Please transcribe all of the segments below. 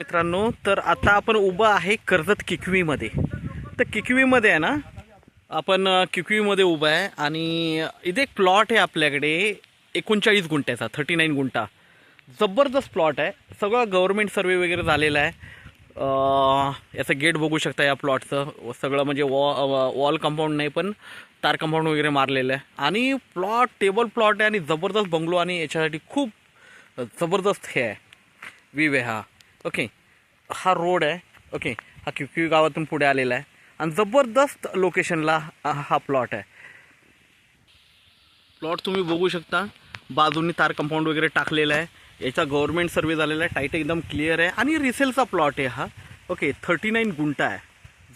मित्रांनो, तर आता आपण उभं आहे कर्जत किकवीमध्ये. तर किकवीमध्ये आहे ना, आपण किकवीमध्ये उभं आहे आणि इथे एक प्लॉट आहे आपल्याकडे 39 गुंठ्याचा, 39 गुंठा. जबरदस्त प्लॉट आहे. सगळं गव्हर्नमेंट सर्वे वगैरे झालेला आहे. याचं गेट बघू शकता या प्लॉटचं. सगळं म्हणजे वॉल कंपाऊंड नाही पण तार कंपाऊंड वगैरे मारलेलं आहे. आणि प्लॉट टेबल प्लॉट आहे आणि जबरदस्त बंगलो आणि याच्यासाठी खूप जबरदस्त हे आहे व्ह्यू आहे हा. ओके, हा रोड आहे. ओके, हा किकवी गावातून पुढे आलेला आहे आणि जबरदस्त लोकेशनला हा प्लॉट आहे. प्लॉट तुम्ही बघू शकता. बाजूनी तार कंपाऊंड वगैरे टाकलेलं आहे. याचा गव्हर्नमेंट सर्वे झालेला आहे. टाईट एकदम क्लिअर आहे आणि रिसेलचा प्लॉट आहे हा. ओके, 39 गुंठा आहे.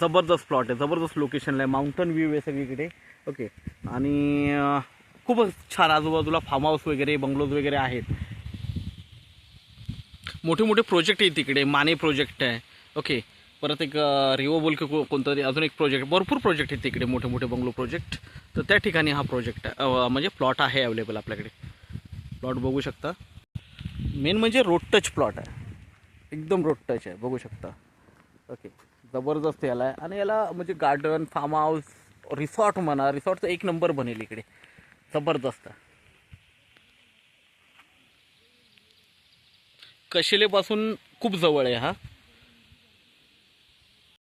जबरदस्त प्लॉट आहे. जबरदस्त लोकेशनला आहे. माउंटन व्ह्यू आहे सगळीकडे. ओके, आणि खूपच छान आजूबाजूला फार्म हाऊस वगैरे बंगलोज वगैरे आहेत. मोठे मोठे प्रोजेक्ट आहेत तिकडे. माने प्रोजेक्ट आहे. ओके, परत एक रिओ बोल की कोणतं तरी अजून एक प्रोजेक्ट, भरपूर प्रोजेक्ट आहेत तिकडे, मोठे मोठे बंगलो प्रोजेक्ट. तर त्या ठिकाणी हा प्रोजेक्ट म्हणजे प्लॉट आहे अवेलेबल आपल्याकडे. प्लॉट बघू शकता. मेन म्हणजे रोड टच प्लॉट आहे. एकदम रोड टच आहे, बघू शकता. ओके, जबरदस्त याला आहे आणि याला म्हणजे गार्डन, फार्म हाऊस, रिसॉर्ट म्हणा, रिसॉर्टचं एक नंबर बनेल इकडे. जबरदस्त. कशेलेपासून खूप जवळ आहे हा.